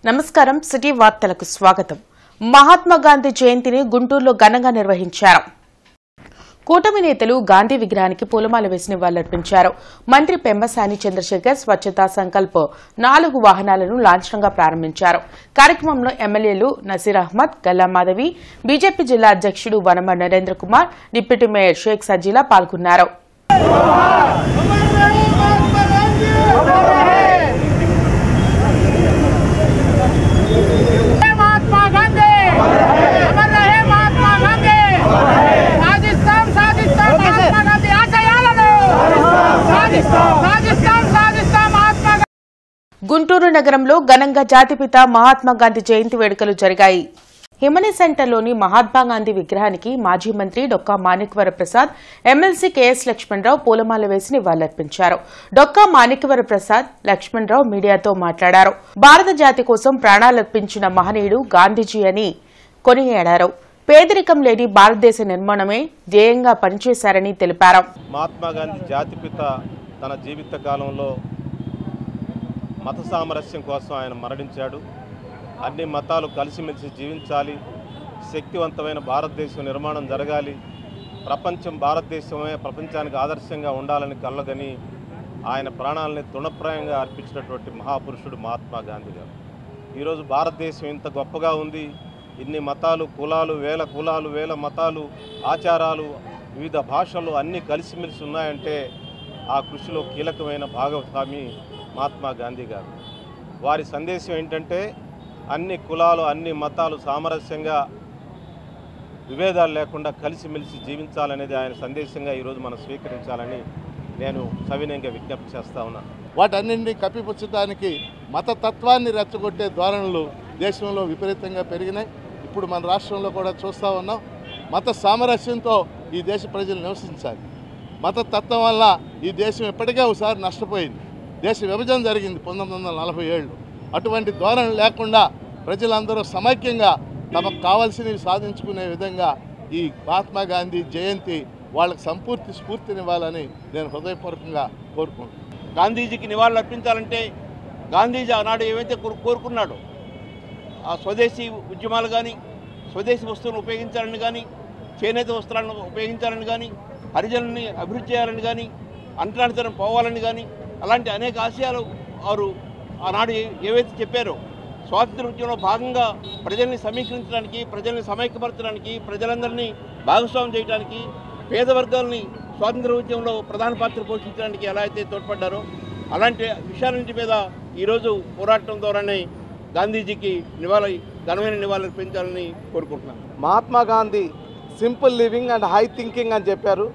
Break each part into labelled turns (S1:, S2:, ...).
S1: నమస్కారం సిటీ వార్తలకు స్వాగతం. మహాత్మా గాంధీ జయంతిని గుంటూరులో ఘనంగా నిర్వహించారు. కూటమి నేతలు గాంధీ విగ్రహానికి పూలమాల వేసి నివాళులర్పించారు. మంత్రి పెమ్మసాని చంద్రశేఖర్ స్వచ్ఛతా సంకల్ప్ 4 వాహనాలను లాంఛనంగా ప్రారంభించారు. కార్యక్రమంలో ఎమ్మెల్యేలు నసీర్ అహ్మద్, గల్లా మాధవి, బీజేపీ జిల్లా అధ్యక్షుడు వనమ నరేంద్ర కుమార్, డిప్యూటీ మేయర్ షేక్ సజీలా పాల్గొన్నారు. గుంటూరు నగరంలో ఘనంగా జాతిపిత మహాత్మా గాంధీ జయంతి వేడుకలు జరిగాయి. హిమనీ సెంటర్లోని మహాత్మా గాంధీ విగ్రహానికి మాజీ మంత్రి డొక్కా మాణిక్యవర ప్రసాద్, ఎమ్మెల్సీ కెఎస్ లక్ష్మణరావు పూలమాల వేసి నివాళులర్పించారు. డొక్కా మాణిక్యవర ప్రసాద్, లక్ష్మణరావు మీడియాతో మాట్లాడారు. భారత జాతి కోసం ప్రాణాలర్పించిన మహనీయుడు గాంధీజీ అని కొనియాడారు. పేదరికం లేని భారతదేశ నిర్మాణమే ధ్యేయంగా పనిచేశారని తెలిపారు.
S2: మహాత్మా గాంధీ జాతిపిత తన జీవిత కాలంలో మత సామరస్యం కోసం ఆయన మరణించాడు. అన్ని మతాలు కలిసిమెలిసి జీవించాలి, శక్తివంతమైన భారతదేశం నిర్మాణం జరగాలి, భారతదేశమే ప్రపంచానికి ఆదర్శంగా ఉండాలని కలగని ఆయన ప్రాణాలని తృణప్రాయంగా అర్పించినటువంటి మహాపురుషుడు మహాత్మా గాంధీ గారు. ఈరోజు భారతదేశం ఇంత గొప్పగా ఉంది, ఇన్ని మతాలు, కులాలు, వేల మతాలు, ఆచారాలు, వివిధ భాషలు అన్నీ కలిసిమెలిసి ఉన్నాయంటే ఆ కృషిలో కీలకమైన భాగస్వామి మహాత్మా గాంధీ గారు. వారి సందేశం ఏంటంటే అన్ని కులాలు, అన్ని మతాలు సామరస్యంగా, విభేదాలు లేకుండా కలిసిమెలిసి జీవించాలనేది ఆయన సందేశంగా ఈరోజు మనం స్వీకరించాలని నేను సవినయంగా విజ్ఞప్తి చేస్తా ఉన్నాను.
S3: వాటన్నింటినీ కప్పిపుచ్చడానికి మతతత్వాన్ని రెచ్చగొట్టే ధోరణులు దేశంలో విపరీతంగా పెరిగినాయి. ఇప్పుడు మన రాష్ట్రంలో కూడా చూస్తూ ఉన్నాం. మత సామరస్యంతో ఈ దేశ ప్రజలు నివసించాలి. మతతత్వం వల్ల ఈ దేశం ఇప్పటికే ఒకసారి నష్టపోయింది. దేశ విభజన జరిగింది 1947. అటువంటి ధోరణి లేకుండా ప్రజలందరూ సమైక్యంగా తమకు కావాల్సినవి సాధించుకునే విధంగా ఈ మహాత్మా గాంధీ జయంతి వాళ్ళకి సంపూర్తి స్ఫూర్తినివ్వాలని నేను హృదయపూర్వకంగా కోరుకుంటున్నాను.
S4: గాంధీజీకి నివాళులు అర్పించాలంటే గాంధీజీ ఆనాడు ఏవైతే కోరుకున్నాడో ఆ స్వదేశీ ఉద్యమాలు కానీ, స్వదేశీ వస్తువులను ఉపయోగించాలని కానీ, చేనేత వస్త్రాలను ఉపయోగించాలని కానీ, హరిజనుల్ని అభివృద్ధి చేయాలని కానీ, అంటరానితనం పోవాలని కానీ, అలాంటి అనేక ఆశయాలు వారు ఆనాడు ఏవైతే చెప్పారో స్వాతంత్ర ఉద్యమంలో భాగంగా ప్రజల్ని సమీకరించడానికి, ప్రజల్ని సమైక్యపరచడానికి, ప్రజలందరినీ భాగస్వామ్యం చేయడానికి, పేద వర్గాలని స్వాతంత్ర ఉద్యమంలో ప్రధాన పాత్ర పోషించడానికి ఎలా అయితే తోడ్పడ్డారో అలాంటి విషయాలన్నింటి మీద ఈరోజు పోరాటం ద్వారానే గాంధీజీకి ఘనమైన నివాళులు అర్పించాలని కోరుకుంటున్నాను.
S5: Mahatma Gandhi simple living and high thinking అని చెప్పారు.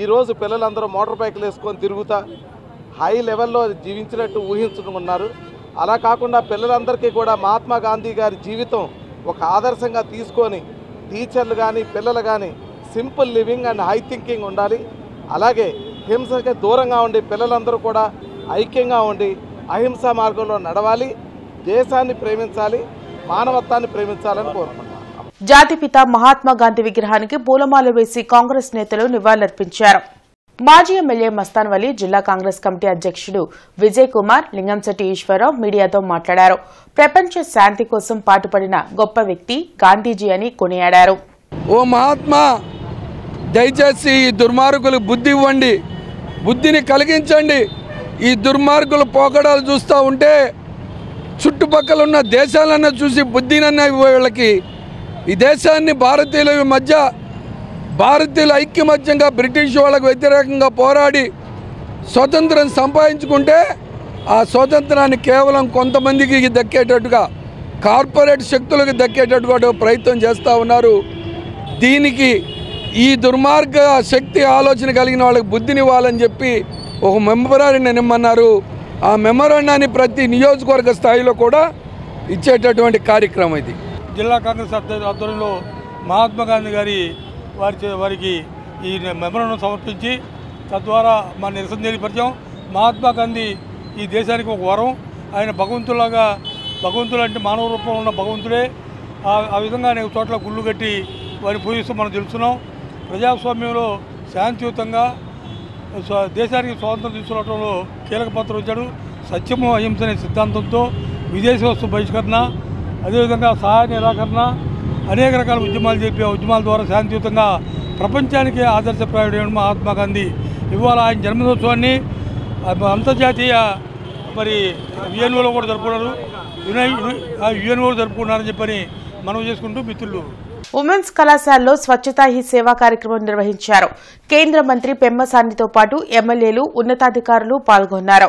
S5: ఈరోజు పిల్లలందరూ మోటార్ బైకులు వేసుకొని తిరుగుతా హై లెవెల్లో జీవించినట్టు ఊహించుకున్నారు. అలా కాకుండా పిల్లలందరికీ కూడా మహాత్మా గాంధీ గారి జీవితం ఒక ఆదర్శంగా తీసుకొని టీచర్లు కానీ, పిల్లలు కానీ simple living and high thinking ఉండాలి. అలాగే హింసకి దూరంగా ఉండి పిల్లలందరూ కూడా ఐక్యంగా ఉండి అహింసా మార్గంలో నడవాలి, దేశాన్ని ప్రేమించాలి, మానవత్వాన్ని ప్రేమించాలని కోరుకుంటున్నాను.
S1: జాతిపిత మహాత్మా గాంధీ విగ్రహానికి పూలమాల వేసి కాంగ్రెస్ నేతలు నివాళులర్పించారు. మాజీ ఎమ్మెల్యే మస్తాన్ వలి, జిల్లా కాంగ్రెస్ కమిటీ అధ్యక్షుడు విజయ్ కుమార్, లింగంశెట్టి ఈశ్వరరావు మీడియాతో మాట్లాడారు. ప్రపంచ శాంతి కోసం పాటుపడిన గొప్ప వ్యక్తి గాంధీజీ అని కొనియాడారు.
S6: ఓ మహాత్మా, దయచేసి ఈ దుర్మార్గులు బుద్ధి ఇవ్వండి, బుద్ధిని కలిగించండి. ఈ దుర్మార్గుల పోకడాలు చూస్తూ ఉంటే చుట్టుపక్కల ఉన్న దేశాలన్నా చూసి బుద్ధినన్నా వీళ్ళకి. ఈ దేశాన్ని భారతీయుల ఐక్యమత్యంగా బ్రిటిష్ వాళ్ళకు వ్యతిరేకంగా పోరాడి స్వతంత్రం సంపాదించుకుంటే ఆ స్వతంత్రాన్ని కేవలం కొంతమందికి దక్కేటట్టుగా, కార్పొరేట్ శక్తులకు దక్కేటట్టుగా ప్రయత్నం చేస్తూ ఉన్నారు. దీనికి ఈ దుర్మార్గ శక్తి ఆలోచన కలిగిన వాళ్ళకి బుద్ధినివ్వాలని చెప్పి ఒక మెమొరాండం నిమ్మన్నారు. ఆ మెమొరాండాన్ని ప్రతి నియోజకవర్గ స్థాయిలో కూడా ఇచ్చేటటువంటి కార్యక్రమం ఇది.
S7: జిల్లా కాంగ్రెస్ ఆధ్వర్యంలో మహాత్మా గాంధీ గారి వారికి ఈ మెమొరాండం సమర్పించి తద్వారా మా నిరసన తెలియపరిచాం. మహాత్మా గాంధీ ఈ దేశానికి ఒక వరం. ఆయన భగవంతుడు అంటే మానవ రూపంలో ఉన్న భగవంతుడే. ఆ విధంగా అనేక చోట్ల గుళ్ళు కట్టి వారిని పూజిస్తూ మనం తెలుస్తున్నాం. ప్రజాస్వామ్యంలో శాంతియుతంగా దేశానికి స్వాతంత్రం తీసుకురావడంలో కీలక పాత్ర వచ్చాడు. సత్యము అహింస అనే సిద్ధాంతంతో విదేశీ వస్తు బహిష్కరణ, అదేవిధంగా సహాయ నిరాకరణ, అనేక రకాల ఉద్యమాలు జరిపి ఆ ఉద్యమాల ద్వారా శాంతియుతంగా ప్రపంచానికి ఆదర్శప్రాయుడైన మహాత్మా గాంధీ ఇవాళ ఆయన జన్మదినోత్సవాన్ని అంతర్జాతీయ మరి యుఎన్ఓలో కూడా జరుపుకున్నారు, యుఎన్ఓ జరుపుకున్నారని చెప్పని మనం చేసుకుంటూ మిత్రులు.
S1: ఉమెన్స్ కళాశాలలో స్వచ్ఛతా హీ సేవా కార్యక్రమం నిర్వహించారు. కేంద్ర మంత్రి పెమ్మసానితో పాటు ఎమ్మెల్యేలు, ఉన్నతాధికారులు పాల్గొన్నారు.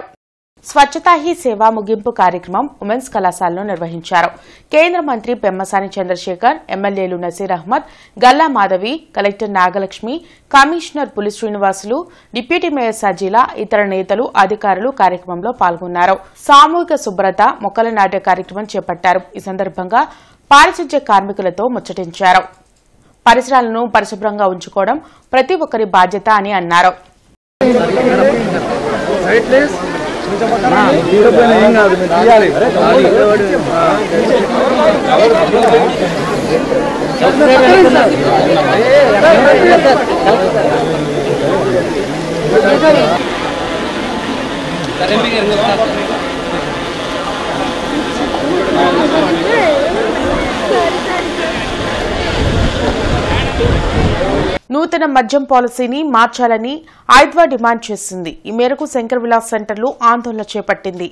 S1: స్వచ్ఛతా హీ సేవా ముగింపు కార్యక్రమం ఉమెన్స్ కళాశాలలో నిర్వహించారు. కేంద్ర మంత్రి పెమ్మసాని చంద్రశేఖర్, ఎమ్మెల్యేలు నసీర్ అహ్మద్, గల్లా మాధవి, కలెక్టర్ నాగలక్ష్మి, కమిషనర్ పులి శ్రీనివాసులు, డిప్యూటీ మేయర్ సజీలా, ఇతర నేతలు, అధికారులు కార్యక్రమంలో పాల్గొన్నారు. సామూహిక శుభ్రత, మొక్కలు నాటే కార్యక్రమం చేపట్టారు. ఈ సందర్భంగా పారిశుధ్య కార్మికులతో ముచ్చటించారు. పరిసరాలను పరిశుభ్రంగా ఉంచుకోవడం ప్రతి ఒక్కరి బాధ్యత అని అన్నారు. నూతన మద్యం పాలసీని మార్చాలని ఐద్వా డిమాండ్ చేసింది. ఈ మేరకు శంకర్ విలాస్ సెంటర్లు ఆందోళన చేపట్టింది.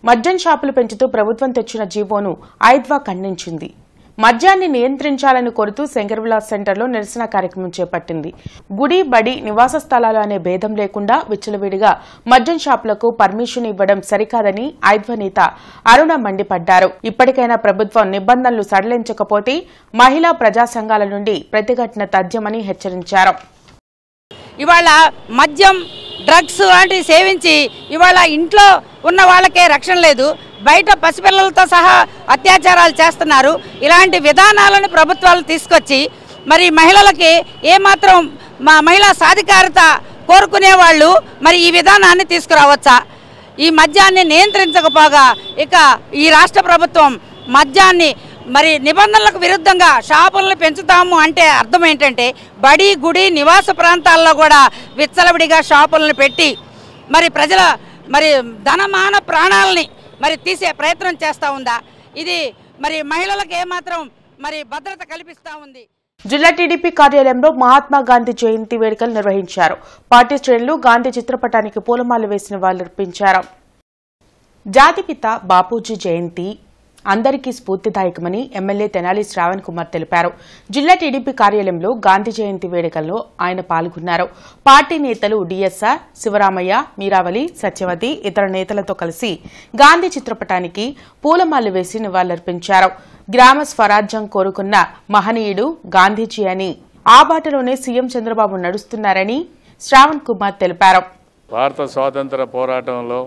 S1: మద్యం షాపులు పెంచుతూ ప్రభుత్వం తెచ్చిన జీవోను ఐద్వా ఖండించింది. మద్యాన్ని నియంత్రించాలని కోరుతూ శంకర్ విలాస్ సెంటర్లో నిరసన కార్యక్రమం చేపట్టింది. గుడి, బడి, నివాస స్థలాలు అనే భేదం లేకుండా విచ్చలవిడిగా మద్యం షాపులకు పర్మిషన్ ఇవ్వడం సరికాదని ఐద్వా నేత అరుణ మండిపడ్డారు. ఇప్పటికైనా ప్రభుత్వం నిబంధనలు సడలించకపోతే మహిళా ప్రజా సంఘాల నుండి ప్రతిఘటన తథ్యమని హెచ్చరించారు.
S8: ఇవాళ మద్యం, డ్రగ్స్ లాంటివి సేవించి ఇవాళ ఇంట్లో ఉన్న వాళ్ళకే రక్షణ లేదు, బయట పసిపిల్లలతో సహా అత్యాచారాలు చేస్తున్నారు. ఇలాంటి విధానాలను ప్రభుత్వాలు తీసుకొచ్చి మరి మహిళలకి ఏమాత్రం మహిళా సాధికారత కోరుకునే వాళ్ళు మరి ఈ విధానాన్ని తీసుకురావచ్చా? ఈ మద్యాన్ని నియంత్రించకపోగా ఇక ఈ రాష్ట్ర ప్రభుత్వం మద్యాన్ని మరి నిబంధనలకు విరుద్ధంగా షాపులను పెంచుతాము అంటే అర్థం ఏంటంటే బడి, గుడి, నివాస ప్రాంతాల్లో కూడా విచ్చలవిడిగా షాపులను పెట్టి మరి ప్రజల మరి ధనమాన ప్రాణాలని మరి తీసే ప్రయత్నం చేస్తూ ఉందా? ఇది మరి మహిళలకు ఏమాత్రం మరి భద్రత కల్పిస్తూ ఉంది?
S1: జిల్లా టీడీపీ కార్యాలయంలో మహాత్మా గాంధీ జయంతి వేడుకలు నిర్వహించారు. పార్టీ శ్రేణులు గాంధీ చిత్రపటానికి పూలమాల వేసిన వాళ్లర్పించారు. జాతిపిత బాపూజీ జయంతి అందరికీ స్ఫూర్తిదాయకమని ఎమ్మెల్యే తెనాలి శ్రావణ్ కుమార్ తెలిపారు. జిల్లా టీడీపీ కార్యాలయంలో గాంధీ జయంతి వేడుకల్లో ఆయన పాల్గొన్నారు. పార్టీ నేతలు డిఎస్ఆర్, శివరామయ్య, మీరావళి, సత్యవతి, ఇతర నేతలతో కలిసి గాంధీ చిత్రపటానికి పూలమాలలు వేసి నివాళులర్పించారు. గ్రామ స్వరాజ్యం కోరుకున్న మహనీయుడు గాంధీజీ అని, ఆ బాటలోనే సీఎం చంద్రబాబు నడుస్తున్నారని శ్రావణ్ కుమార్ తెలిపారు.
S9: భారత స్వాతంత్ర పోరాటంలో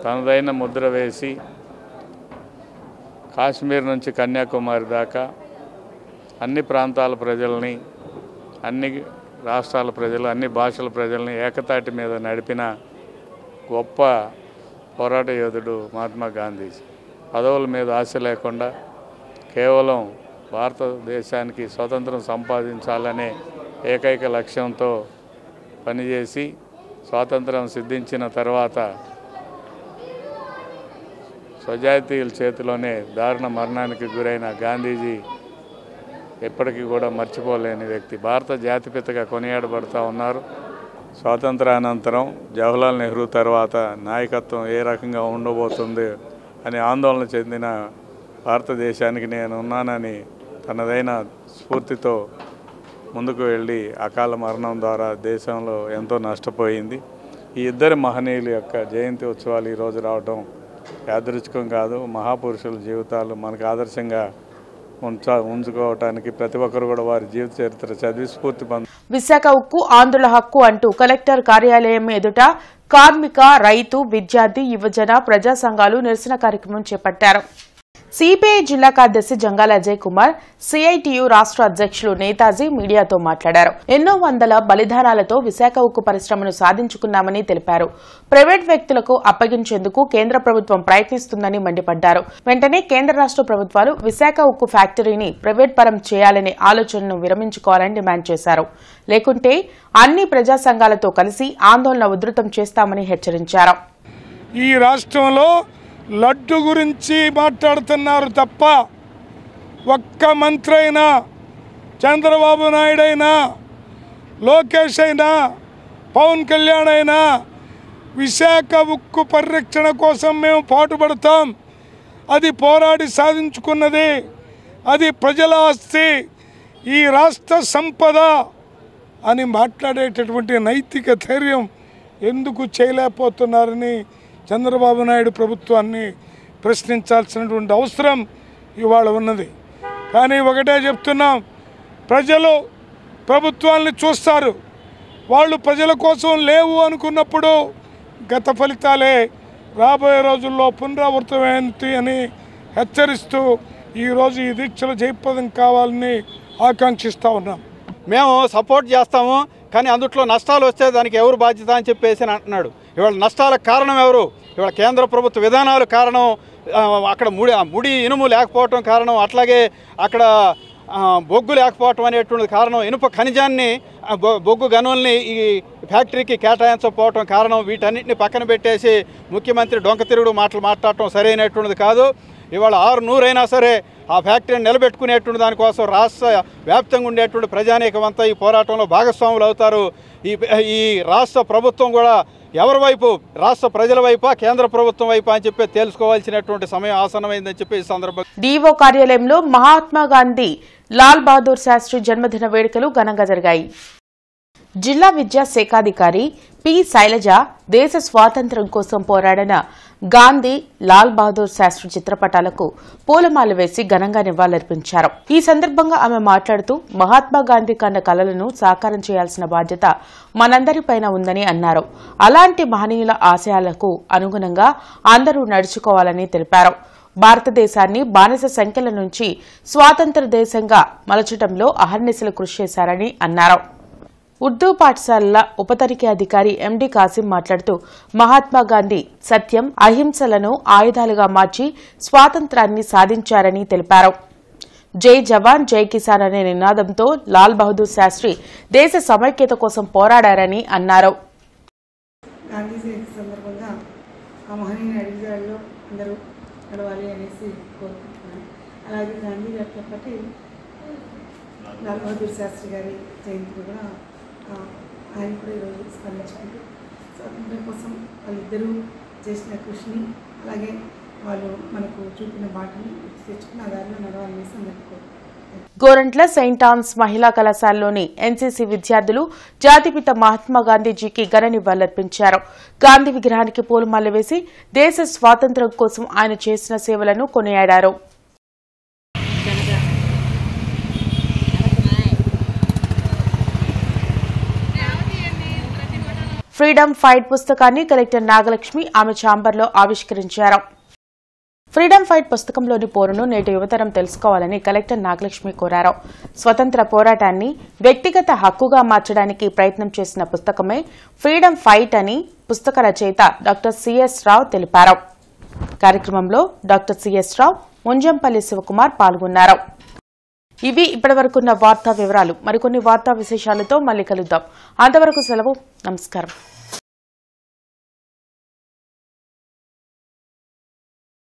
S9: తనదైన ముద్ర వేసి కాశ్మీర్ నుంచి కన్యాకుమారి దాకా అన్ని ప్రాంతాల ప్రజల్ని, అన్ని రాష్ట్రాల ప్రజలు, అన్ని భాషల ప్రజల్ని ఏకతాటి మీద నడిపిన గొప్ప పోరాట యోధుడు మహాత్మా గాంధీజీ. పదవుల మీద ఆశ లేకుండా కేవలం భారతదేశానికి స్వతంత్రం సంపాదించాలనే ఏకైక లక్ష్యంతో పనిచేసి స్వాతంత్రం సిద్ధించిన తర్వాత స్వజాతీయుల చేతిలోనే దారుణ మరణానికి గురైన గాంధీజీ ఎప్పటికీ కూడా మర్చిపోలేని వ్యక్తి. భారత జాతిపితగా కొనియాడబడుతూ ఉన్నారు. స్వాతంత్రానంతరం జవహర్లాల్ నెహ్రూ తర్వాత నాయకత్వం ఏ రకంగా ఉండబోతుంది అని ఆందోళన చెందిన భారతదేశానికి నేను ఉన్నానని తనదైన స్ఫూర్తితో ముందుకు వెళ్ళి అకాల మరణం ద్వారా దేశంలో ఎంతో నష్టపోయింది. ఈ ఇద్దరు మహనీయుల యొక్క జయంతి ఉత్సవాలు ఈరోజు రావడం యాదృచ్ఛికం కాదు. మహాపురుషుల జీవితాలు మనకు ఆదర్శంగా ఉంచుకోవటానికి ప్రతి ఒక్కరు కూడా వారి జీవిత చరిత్ర చదివి స్ఫూర్తి పొందారు.
S1: విశాఖ ఉక్కు ఆంధ్రుల హక్కు అంటూ కలెక్టర్ కార్యాలయం ఎదుట కార్మిక, రైతు, విద్యార్థి, యువజన, ప్రజా సంఘాలు నిరసన కార్యక్రమం చేపట్టారు. సిపిఐ జిల్లా కార్యదర్శి జంగాల అజయ్ కుమార్, సిఐటియు రాష్ట్ర అధ్యక్షులు నేతాజీ మీడియాతో మాట్లాడారు. ఎన్నో వందల బలిదానాలతో విశాఖ ఉక్కు పరిశ్రమను సాధించుకున్నామని తెలిపారు. ప్రైవేట్ వ్యక్తులకు అప్పగించేందుకు కేంద్ర ప్రభుత్వం ప్రయత్నిస్తుందని మండిపడ్డారు. వెంటనే కేంద్ర రాష్ట్ర ప్రభుత్వాలు విశాఖ ఉక్కు ఫ్యాక్టరీని ప్రైవేట్ పరం చేయాలనే ఆలోచనను విరమించుకోవాలని డిమాండ్ చేశారు. లేకుంటే అన్ని ప్రజా సంఘాలతో కలిసి ఆందోళన ఉధృతం చేస్తామని హెచ్చరించారు.
S7: ఈ రాష్ట్రంలో లడ్డు గురించి మాట్లాడుతున్నారు తప్ప ఒక్క మంత్రి అయినా, చంద్రబాబు నాయుడు అయినా, లోకేష్ అయినా, పవన్ కళ్యాణ్ అయినా విశాఖ ఉక్కు పరిరక్షణ కోసం మేము పాటుపడతాం, అది పోరాడి సాధించుకున్నది, అది ప్రజల ఆస్తి, ఈ రాష్ట్ర సంపద అని మాట్లాడేటటువంటి నైతిక ధైర్యం ఎందుకు చేయలేకపోతున్నారని చంద్రబాబు నాయుడు ప్రభుత్వాన్ని ప్రశ్నించాల్సినటువంటి అవసరం ఇవాళ ఉన్నది. కానీ ఒకటే చెప్తున్నాం, ప్రజలు ప్రభుత్వాన్ని చూస్తారు. వాళ్ళు ప్రజల కోసం లేవు అనుకున్నప్పుడు గత ఫలితాలే రాబోయే రోజుల్లో పునరావృతమేంటి అని హెచ్చరిస్తూ ఈరోజు ఈ దీక్షలు జయప్రదం కావాలని ఆకాంక్షిస్తూ ఉన్నాం.
S10: మేము సపోర్ట్ చేస్తాము, కానీ అందుట్లో నష్టాలు వస్తే దానికి ఎవరు బాధ్యత అని చెప్పేసి అంటున్నాడు. ఇవాళ నష్టాలకు కారణం ఎవరు? ఇవాళ కేంద్ర ప్రభుత్వ విధానాలు కారణం, అక్కడ ముడి ఇనుము లేకపోవటం కారణం, అట్లాగే అక్కడ బొగ్గు లేకపోవటం అనేటువంటిది కారణం, ఇనుప ఖనిజాన్ని బొగ్గు గనుల్ని ఈ ఫ్యాక్టరీకి కేటాయించకపోవటం కారణం. వీటన్నిటిని పక్కన పెట్టేసి ముఖ్యమంత్రి డొంక తిరుగుడు మాటలు మాట్లాడటం సరైనటువంటిది కాదు. ఇవాళ 600 అయినా సరే ఆ ఫ్యాక్టరీని నిలబెట్టుకునేటువంటి దానికోసం రాష్ట్ర వ్యాప్తంగా ఉండేటువంటి ప్రజానీకమంతా ఈ పోరాటంలో భాగస్వాములు అవుతారు. ఈ రాష్ట్ర ప్రభుత్వం కూడా ఎవరి వైపు, రాష్ట్ర ప్రజల వైపా కేంద్ర ప్రభుత్వం వైపా అని చెప్పి తెలుసుకోవాల్సినటువంటి సమయం ఆసన్నమైందని చెప్పి ఈ సందర్భంగా
S1: డిఓ కార్యాలయంలో మహాత్మా గాంధీ లాల్ బహదూర్ శాస్త్రి జన్మదిన వేడుకలు ఘనంగా జరిగాయి. జిల్లా విద్యా శాఖాధికారి పి శైలజ దేశ స్వాతంత్ర్యం కోసం పోరాడిన గాంధీ లాల్ బహదూర్ శాస్త్రి చిత్రపటాలకు పూలమాల వేసి ఘనంగా నివాళులర్పించారు. ఈ సందర్భంగా ఆమె మాట్లాడుతూ మహాత్మా గాంధీ కన్న కలలను సాకారం చేయాల్సిన బాధ్యత మనందరిపైన ఉందని అన్నారు. అలాంటి మహనీయుల ఆశయాలకు అనుగుణంగా అందరూ నడుచుకోవాలని తెలిపారు. భారతదేశాన్ని బానిస సంఖ్యల నుంచి స్వాతంత్ర దేశంగా మలచడంలో అహర్నిశలు కృషి చేశారని అన్నారు. ఉర్దూ పాఠశాలల ఉపతనిఖీ అధికారి ఎండి కాసిం మాట్లాడుతూ మహాత్మా గాంధీ సత్యం, అహింసలను ఆయుధాలుగా మార్చి స్వాతంత్రాన్ని సాధించారని తెలిపారు. జై జవాన్ జై కిసాన్ అనే నినాదంతో లాల్ బహదూర్ శాస్త్రి దేశ సమైక్యత కోసం పోరాడారని అన్నారు.
S11: గాంధీ జయంతి సందర్భంగా ఆ మహనీయుని అడుగుజాడల్లో అందరూ నడవాలి అనేసి కోరుకుంటున్నాను. అలాగే గాంధీ గారితో పాటు లాల్ బహదూర్ శాస్త్రి గారి జయంతి కూడా ఆయన కూడా ఈరోజు స్మరించుకుంటూ స్వాతంత్ర్యం కోసం వాళ్ళిద్దరూ చేసిన కృషిని, అలాగే వాళ్ళు మనకు చూపిన బాటని తెచ్చుకున్న దారిలో నడవాలనేసి అందరికీ
S1: గోరంట్ల సెయింట్ ఆన్స్ మహిళా కళాశాలలోని ఎన్సీసీ విద్యార్థులు జాతిపిత మహాత్మా గాంధీజీకి ఘన నివాళులర్పించారు. గాంధీ విగ్రహానికి పూలమాల వేసి దేశ స్వాతంత్ర్యం కోసం ఆయన చేసిన సేవలను కొనియాడారు. ఫ్రీడమ్ ఫైట్ పుస్తకాన్ని కలెక్టర్ నాగలక్ష్మి ఆమె ఛాంబర్లో ఆవిష్కరించారు. ఫ్రీడమ్ ఫైట్ పుస్తకంలోని పోరును నేటి యువతరం తెలుసుకోవాలని కలెక్టర్ నాగలక్ష్మి కోరారు. స్వతంత్ర పోరాటాన్ని వ్యక్తిగత హక్కుగా మార్చడానికి ప్రయత్నం చేసిన పుస్తకమే ఫ్రీడమ్ ఫైట్ అని పుస్తక రచయిత డాక్టర్ సిఎస్ రావు తెలిపారు. కార్యక్రమంలో డాక్టర్ సిఎస్ రావు, ముంజంపల్లి శివకుమార్ పాల్గొన్నారు. ఇవి ఇప్పటివరకున్న వార్తా వివరాలు. మరికొన్ని వార్తా విశేషాలతో మళ్లీ కలుద్దాం. అంతవరకు సెలవు. నమస్కారం.